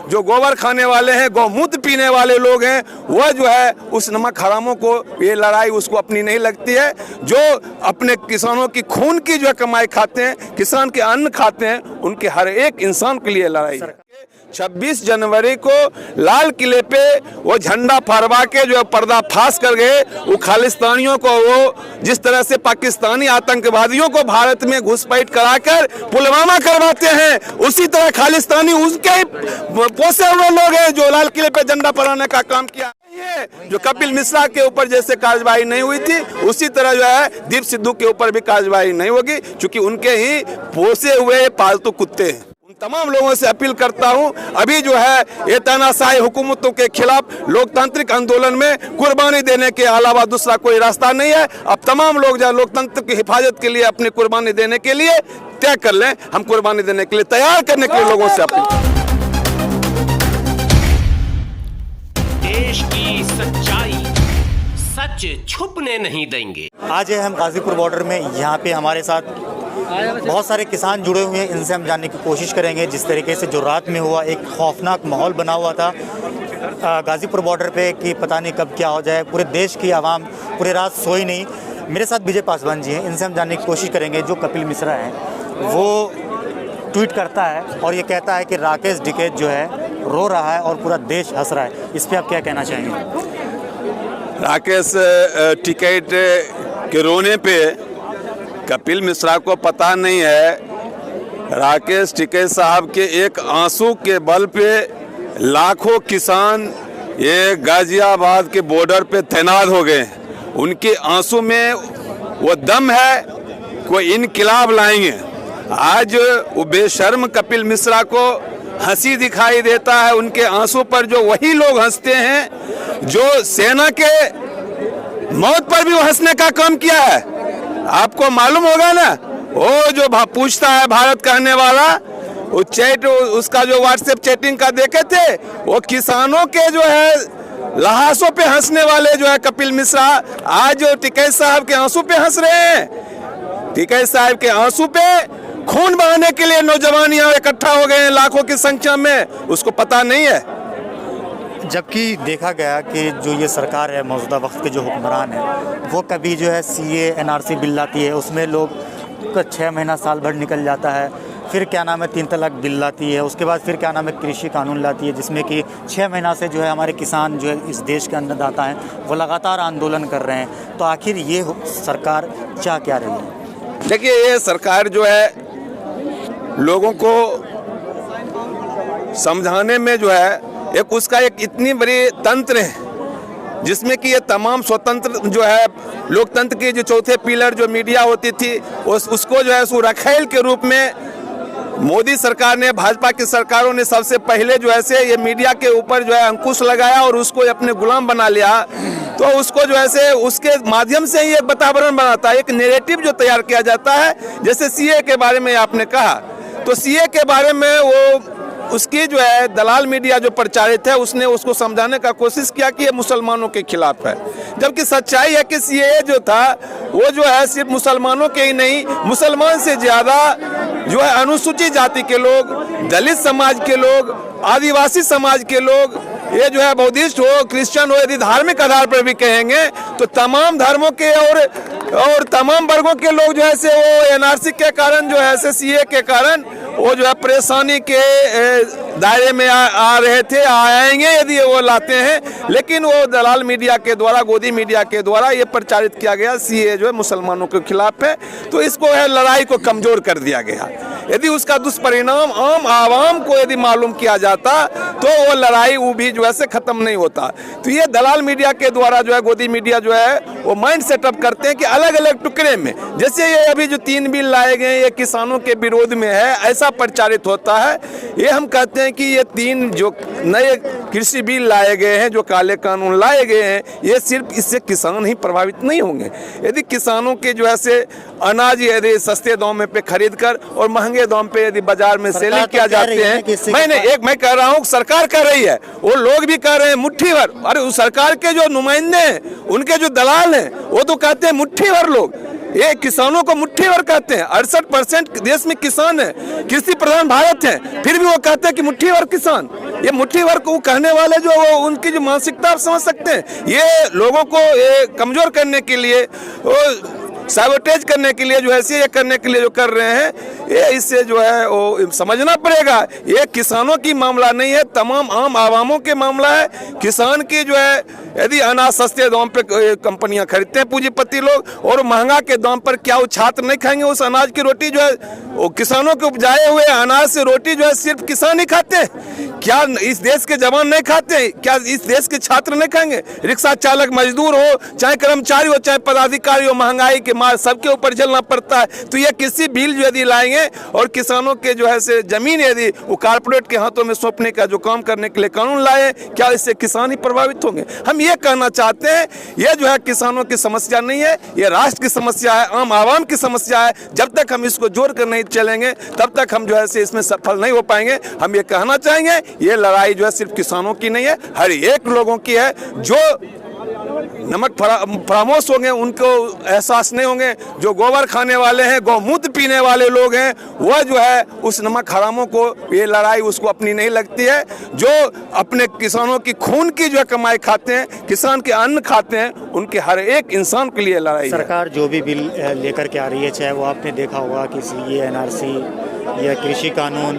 जो गोबर खाने वाले हैं, गौमूत्र पीने वाले लोग हैं, वह जो है उस नमक हरामों को, ये लड़ाई उसको अपनी नहीं लगती है। जो अपने किसानों की खून की जो है कमाई खाते हैं, किसान के अन्न खाते हैं, उनके हर एक इंसान के लिए लड़ाई है। 26 जनवरी को लाल किले पे वो झंडा फहरवा के जो है पर्दाफाश कर गए, वो खालिस्तानियों को, वो जिस तरह से पाकिस्तानी आतंकवादियों को भारत में घुसपैठ कराकर पुलवामा करवाते हैं, उसी तरह खालिस्तानी उसके पोसे हुए लोग हैं जो लाल किले पे झंडा फहराने का काम किया। ये जो कपिल मिश्रा के ऊपर जैसे कार्रवाई नहीं हुई थी, उसी तरह जो है दीप सिद्धू के ऊपर भी कार्रवाई नहीं होगी, क्योंकि उनके ही पोसे हुए पालतू कुत्ते हैं। तमाम लोगों से अपील करता हूं, अभी जो है ये तानाशाही हुकूमतों के खिलाफ लोकतांत्रिक आंदोलन में कुर्बानी देने के अलावा दूसरा कोई रास्ता नहीं है। अब तमाम लोग जो लोकतंत्र की हिफाजत के लिए अपनी कुर्बानी देने के लिए तय कर लें। हम कुर्बानी देने के लिए तैयार करने के लिए लोगों से अपील। देश की सच्चाई सच छुपने नहीं देंगे। आज है हम गाजीपुर बॉर्डर में, यहाँ पे हमारे साथ बहुत सारे किसान जुड़े हुए हैं। इनसे हम जानने की कोशिश करेंगे जिस तरीके से जो रात में हुआ, एक खौफनाक माहौल बना हुआ था गाजीपुर बॉर्डर पे कि पता नहीं कब क्या हो जाए। पूरे देश की आवाम पूरी रात सोई नहीं। मेरे साथ विजय पासवान जी हैं, इनसे हम जानने की कोशिश करेंगे। जो कपिल मिश्रा हैं वो ट्वीट करता है और ये कहता है कि राकेश टिकैत जो है रो रहा है और पूरा देश हंस रहा है। इस पर आप क्या कहना चाहेंगे? राकेश टिकैत के रोने पे कपिल मिश्रा को पता नहीं है, राकेश टिकैत साहब के एक आंसू के बल पे लाखों किसान ये गाजियाबाद के बॉर्डर पे तैनात हो गए। उनके आंसू में वो दम है, कोई इनकलाब लाएंगे। आज वो बेशर्म कपिल मिश्रा को हंसी दिखाई देता है उनके आंसू पर, जो वही लोग हंसते हैं जो सेना के मौत पर भी वो हंसने का काम किया है। आपको मालूम होगा ना, वो जो पूछता है भारत कहने वाला, वो चैट उसका जो व्हाट्सएप चैटिंग का देखे थे, वो किसानों के जो है लहासों पे हंसने वाले जो है कपिल मिश्रा, आज जो टिकैत साहब के आंसू पे हंस रहे हैं। टिकैत साहब के आंसू पे खून बहाने के लिए नौजवान यहाँ इकट्ठा हो गए हैं लाखों की संख्या में, उसको पता नहीं है। जबकि देखा गया कि जो ये सरकार है, मौजूदा वक्त के जो हुक्मरान हैं, वो कभी जो है CA NRC बिल लाती है, उसमें लोग का 6 महीना साल भर निकल जाता है। फिर क्या नाम है 3 तलाक बिल लाती है, उसके बाद फिर क्या नाम है कृषि कानून लाती है, जिसमें कि 6 महीना से जो है हमारे किसान जो है इस देश के अन्नदाता हैं वो लगातार आंदोलन कर रहे हैं। तो आखिर ये सरकार चाह क्या रही है? देखिए, ये सरकार जो है लोगों को समझाने में जो है एक उसका एक इतनी बड़ी तंत्र है जिसमें कि ये तमाम स्वतंत्र जो है लोकतंत्र के जो चौथे पिलर जो मीडिया होती थी उसको जो है उसको रखेल के रूप में मोदी सरकार ने, भाजपा की सरकारों ने सबसे पहले जो है से ये मीडिया के ऊपर जो है अंकुश लगाया और उसको अपने गुलाम बना लिया। तो उसको जो है से उसके माध्यम से ही एक वातावरण बनाता है, एक नैरेटिव जो तैयार किया जाता है। जैसे CA के बारे में आपने कहा, तो CA के बारे में वो उसकी जो है दलाल मीडिया जो प्रचारित है, उसने उसको समझाने का कोशिश किया कि ये मुसलमानों के खिलाफ है, जबकि सच्चाई है कि CAA जो था वो जो है सिर्फ मुसलमानों के ही नहीं, मुसलमान से ज़्यादा जो है अनुसूचित जाति के लोग, दलित समाज के लोग, आदिवासी समाज के लोग, ये जो है बौद्धिस्ट हो, क्रिश्चियन हो, यदि धार्मिक आधार पर भी कहेंगे तो तमाम धर्मों के और तमाम वर्गों के लोग जो है से वो NRC के कारण जो है से CA के कारण वो जो है परेशानी के दायरे में आ रहे थे, आएंगे यदि वो लाते हैं। लेकिन वो दलाल मीडिया के द्वारा, गोदी मीडिया के द्वारा ये प्रचारित किया गया CA जो है मुसलमानों के खिलाफ है, तो इसको है लड़ाई को कमजोर कर दिया गया। यदि उसका दुष्परिणाम आम आवाम को यदि मालूम किया जाता तो वो लड़ाई वो भी जो है से खत्म नहीं होता। तो ये दलाल मीडिया के द्वारा जो है गोदी मीडिया जो है वो माइंड सेटअप करते हैं कि अलग अलग टुकड़े में, जैसे ये अभी जो 3 बिल लाए गए ये किसानों के विरोध में है, ऐसा प्रचारित होता है। ये हम कहते हैं कि ये 3 जो नए कृषि बिल लाए गए हैं, जो काले कानून लाए गए हैं, ये सिर्फ इससे किसान ही प्रभावित नहीं होंगे। यदि किसानों के जो है से अनाज यदि सस्ते दाम में पे खरीद कर और महंगे दाम पे यदि बाजार में सेलिंग किया जाते हैं, मैं कह रहा हूँ सरकार कर रही है, वो लोग भी कर रहे हैं मुट्ठी भर। अरे उस सरकार के जो नुमाइंदे हैं, उनके जो दलाल हैं, वो तो कहते हैं मुट्ठी भर लोग। ये किसानों को मुट्ठी भर कहते हैं। 68% देश में किसान है, कृषि प्रधान भारत है, फिर भी वो कहते हैं कि मुट्ठी भर किसान। ये मुट्ठी भर को कहने वाले जो वो उनकी जो मानसिकता आप समझ सकते हैं। ये लोगों को ये कमजोर करने के लिए, वो साइबोटेज करने के लिए जो है, ये करने के लिए जो कर रहे हैं, ये इससे जो है वो समझना पड़ेगा। ये किसानों की मामला नहीं है, तमाम आम आवामों के मामला है। किसान की जो है, यदि अनाज सस्ते दाम पे कंपनियां खरीदते हैं पूंजीपति लोग, और महंगा के दाम पर क्या वो छात्र नहीं खाएंगे उस अनाज की रोटी? जो है वो किसानों के उपजाए हुए अनाज से रोटी जो है सिर्फ किसान ही खाते हैं। क्या इस देश के जवान नहीं खाते? क्या इस देश के छात्र नहीं खाएंगे? रिक्शा चालक, मजदूर हो, चाहे कर्मचारी हो, चाहे पदाधिकारी हो, महंगाई के मार सबके ऊपर झेलना पड़ता है। तो ये किसी बिल जो यदि लाएंगे और किसानों के जो है से जमीन यदि वो कारपोरेट के हाथों में सौंपने का जो काम करने के लिए कानून लाए, क्या इससे किसान ही प्रभावित होंगे? हम ये कहना चाहते हैं, ये जो है किसानों की समस्या नहीं है, ये राष्ट्र की समस्या है, आम आवाम की समस्या है। जब तक हम इसको जोड़ कर नहीं चलेंगे तब तक हम जो है से इसमें सफल नहीं हो पाएंगे। हम ये कहना चाहेंगे, ये लड़ाई जो है सिर्फ किसानों की नहीं है, हर एक लोगों की है। जो नमक फरामोश होंगे उनको एहसास नहीं होंगे, जो गोबर खाने वाले हैं, गौमूत्र पीने वाले लोग हैं, वह जो है उस नमक हरामों को ये लड़ाई उसको अपनी नहीं लगती है। जो अपने किसानों की खून की जो है कमाई खाते हैं, किसान के अन्न खाते हैं, उनके हर एक इंसान के लिए लड़ाई है। सरकार जो भी बिल लेकर के आ रही है, चाहे वो आपने देखा होगा कि ये NRC या कृषि कानून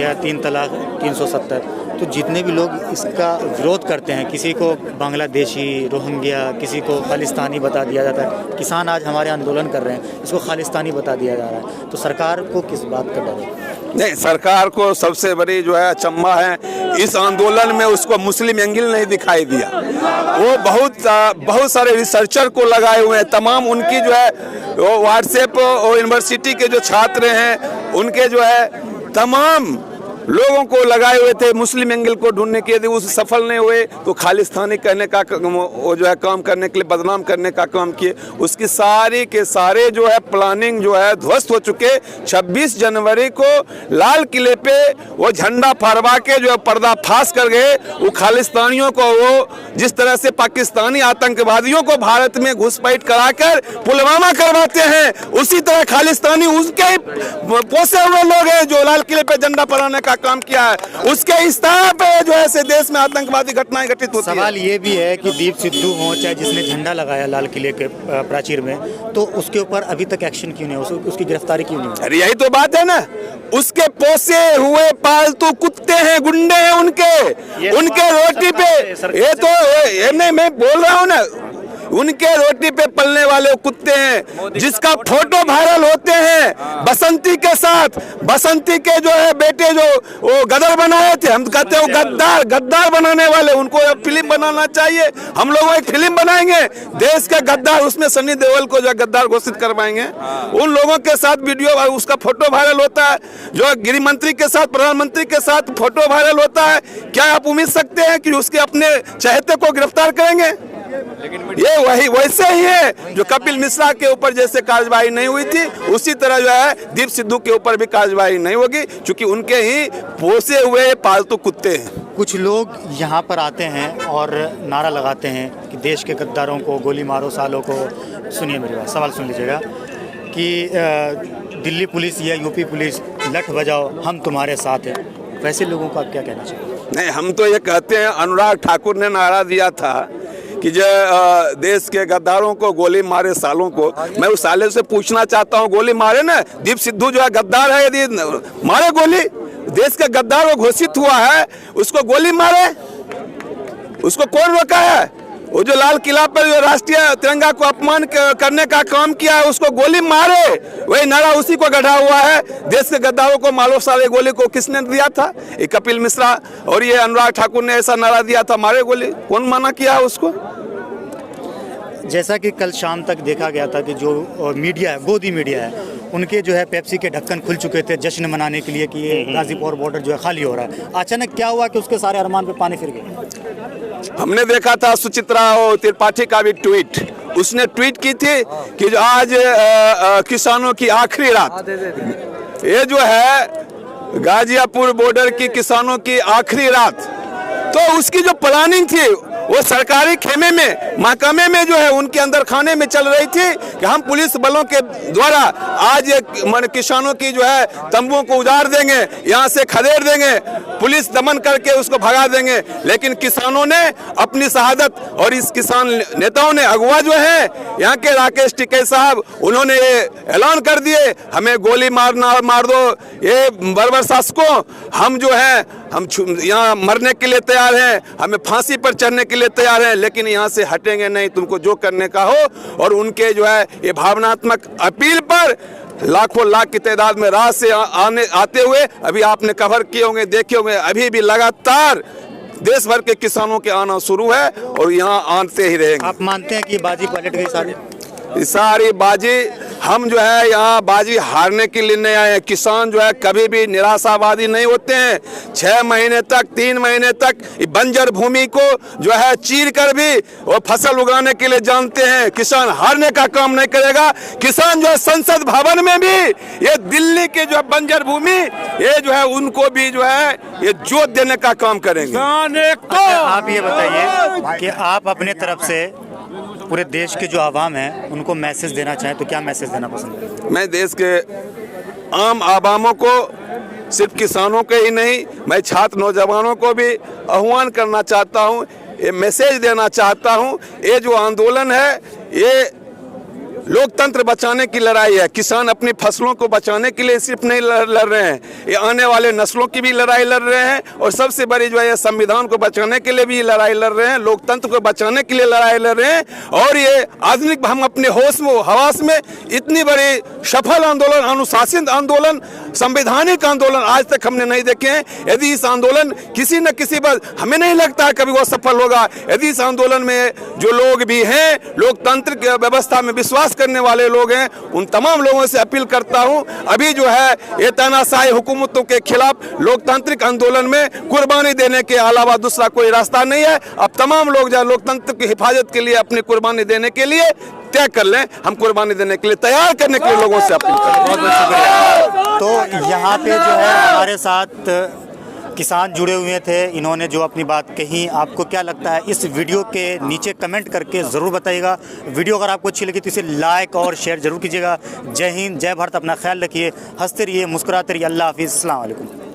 या 3 तलाक 370, तो जितने भी लोग इसका विरोध करते हैं, किसी को बांग्लादेशी, रोहिंग्या, किसी को खालिस्तानी बता दिया जाता है। किसान आज हमारे आंदोलन कर रहे हैं, इसको खालिस्तानी बता दिया जा रहा है। तो सरकार को किस बात का डर है? नहीं, सरकार को सबसे बड़ी जो है अचंभा है, इस आंदोलन में उसको मुस्लिम एंगल नहीं दिखाई दिया। वो बहुत सारे रिसर्चर को लगाए हुए हैं, तमाम उनकी जो है वो व्हाट्सएप और यूनिवर्सिटी के जो छात्र हैं उनके जो है तमाम लोगों को लगाए हुए थे मुस्लिम एंगल को ढूंढने के। यदि उस सफल नहीं हुए तो खालिस्तानी कहने का वो जो है काम करने के लिए, बदनाम करने का काम किए। उसकी सारी के सारे जो है प्लानिंग जो है ध्वस्त हो चुके। 26 जनवरी को लाल किले पे वो झंडा फहरवा के जो है पर्दाफाश कर गए। वो खालिस्तानियों को वो जिस तरह से पाकिस्तानी आतंकवादियों को भारत में घुसपैठ कराकर पुलवामा करवाते हैं, उसी तरह खालिस्तानी उसके पोसे हुए लोग हैं जो लाल किले पे झंडा फहराने का काम किया है। उसके स्थान पे जो है से देश में आतंकवादी घटनाएं घटित होती है। सवाल ये भी है कि दीप सिद्धू हो, चाहे जिसने झंडा लगाया लाल किले के प्राचीर में, तो उसके ऊपर अभी तक एक्शन क्यों नहीं, उसकी गिरफ्तारी क्यों नहीं? अरे यही तो बात है ना, उसके पोसे हुए पालतू कुत्ते हैं, गुंडे हैं उनके रोटी पे, ये तो ये नहीं मैं बोल रहा हूँ ना, उनके रोटी पे पलने वाले कुत्ते हैं, जिसका फोटो वायरल होते हैं बसंती के साथ। बसंती के जो है बेटे जो वो गदर बनाए थे, हम कहते हैं गद्दार बनाने वाले, उनको फिल्म बनाना चाहिए। हम लोग एक फिल्म बनाएंगे देश के गद्दार, उसमें सनी देओल को जो गद्दार घोषित करवाएंगे। उन लोगों के साथ वीडियो, उसका फोटो वायरल होता है, जो गृह मंत्री के साथ, प्रधानमंत्री के साथ फोटो वायरल होता है। क्या आप उम्मीद सकते हैं कि उसके अपने चहेते को गिरफ्तार करेंगे? ये वही वैसे ही है जो कपिल मिश्रा के ऊपर जैसे कार्रवाई नहीं हुई थी, उसी तरह जो है दीप सिद्धू के ऊपर भी कार्रवाई नहीं होगी, क्योंकि उनके ही पोसे हुए पालतू कुत्ते हैं। कुछ लोग यहाँ पर आते हैं और नारा लगाते हैं कि देश के गद्दारों को गोली मारो, सालों को। सुनिए मेरी बात, सवाल सुन लीजिएगा कि दिल्ली पुलिस या यूपी पुलिस लठ बजाओ, हम तुम्हारे साथ हैं। वैसे लोगों को आप क्या कहना चाहिए? नहीं, हम तो ये कहते हैं, अनुराग ठाकुर ने नारा दिया था कि जो देश के गद्दारों को गोली मारे सालों को। मैं उस साले से पूछना चाहता हूँ, गोली मारे ना? दीप सिद्धू जो है गद्दार है, यदि मारे गोली, देश का गद्दार वो घोषित हुआ है, उसको गोली मारे? उसको कौन रोका है? वो जो लाल किला पर जो राष्ट्रीय तिरंगा को अपमान करने का काम किया है, उसको गोली मारे। वही नारा उसी को गढ़ा हुआ है, देश के गद्दारों को मारो सारे। गोली को किसने दिया था? ये कपिल मिश्रा और ये अनुराग ठाकुर ने ऐसा नारा दिया था, मारे गोली। कौन मना किया उसको? जैसा कि कल शाम तक देखा गया था कि जो मीडिया है, गोदी मीडिया है, उनके जो है पेप्सी के ढक्कन खुल चुके थे जश्न मनाने के लिए कि ये गाजीपुर बॉर्डर जो है खाली हो रहा है। अचानक क्या हुआ कि उसके सारे अरमान पे पानी फिर गए? हमने देखा था सुचित्रा और त्रिपाठी का भी ट्वीट, उसने ट्वीट की थी कि जो आज किसानों की आखिरी रात, ये जो है गाजियापुर बॉर्डर की किसानों की आखिरी रात, तो उसकी जो प्लानिंग थी वो सरकारी खेमे में, महकमे में जो है उनके अंदर खाने में चल रही थी कि हम पुलिस बलों के द्वारा आज ये किसानों की जो है तंबुओं को उजाड़ देंगे, यहाँ से खदेड़ देंगे, पुलिस दमन करके उसको भगा देंगे। लेकिन किसानों ने अपनी शहादत और इस किसान नेताओं ने, अगुवा जो है यहाँ के राकेश टिकैत साहब, उन्होंने ये ऐलान कर दिए हमें गोली मार दो, ये बर्बर शासकों, हम जो है हम यहाँ मरने के लिए तैयार हैं, हमें फांसी पर चढ़ने के लिए तैयार हैं, लेकिन यहाँ से हटेंगे नहीं, तुमको जो करने का हो। और उनके जो है ये भावनात्मक अपील पर लाखों लाख की तादाद में रात से आते हुए अभी आपने कवर किए होंगे, देखे होंगे, अभी भी लगातार देश भर के किसानों के आना शुरू है और यहाँ आते ही रहेंगे। आप मानते हैं कि बाजी पलट गई? सारी बाजी, हम जो है यहाँ बाजी हारने के लिए नहीं आए हैं। किसान जो है कभी भी निराशावादी नहीं होते हैं। 6 महीने तक, 3 महीने तक बंजर भूमि को जो है चीर कर भी वो फसल उगाने के लिए जानते हैं। किसान हारने का काम नहीं करेगा। किसान जो है संसद भवन में भी ये दिल्ली के जो है बंजर भूमि, ये जो है उनको भी जो है ये जोत देने का काम करेंगे। आप ये बताइए कि आप अपने तरफ से पूरे देश के जो आवाम हैं उनको मैसेज देना चाहें तो क्या मैसेज देना पसंद है? मैं देश के आम आवामों को, सिर्फ किसानों के ही नहीं, मैं छात्र नौजवानों को भी आह्वान करना चाहता हूं, ये मैसेज देना चाहता हूं। ये जो आंदोलन है ये लोकतंत्र बचाने की लड़ाई है। किसान अपनी फसलों को बचाने के लिए सिर्फ नहीं लड़ रहे हैं, ये आने वाले नस्लों की भी लड़ाई लड़ रहे हैं और सबसे बड़ी जो है संविधान को बचाने के लिए भी लड़ाई लड़ रहे हैं, लोकतंत्र को बचाने के लिए लड़ाई लड़ रहे हैं। और ये आधुनिक, हम अपने होश में हवास में इतनी बड़ी सफल आंदोलन, अनुशासित आंदोलन, संवैधानिक आंदोलन आज तक हमने नहीं देखे हैं। यदि इस आंदोलन किसी न किसी पर, हमें नहीं लगता है कभी वो सफल होगा। यदि इस आंदोलन में जो लोग भी हैं, लोकतंत्र की व्यवस्था में विश्वास करने वाले लोग हैं, उन तमाम लोगों से अपील करता हूं, अभी जो है ये तानाशाही हुकूमतों के खिलाफ लोकतांत्रिक आंदोलन में कुर्बानी देने के अलावा दूसरा कोई रास्ता नहीं है। अब तमाम लोग जो लोकतंत्र की हिफाजत के लिए अपनी कुर्बानी देने के लिए तय कर लें। हम कुर्बानी देने के लिए तैयार करने के लिए लोगों से अपील करते हैं। बहुत बहुत शुक्रिया। तो यहाँ पे जो है हमारे साथ किसान जुड़े हुए थे, इन्होंने जो अपनी बात कही, आपको क्या लगता है इस वीडियो के नीचे कमेंट करके ज़रूर बताइएगा। वीडियो अगर आपको अच्छी लगी तो इसे लाइक और शेयर ज़रूर कीजिएगा। जय हिंद, जय भारत, अपना ख्याल रखिए, हंसते रहिए, मुस्कुराते रहिए। अल्लाह हाफिज़, अस्सलाम वालेकुम।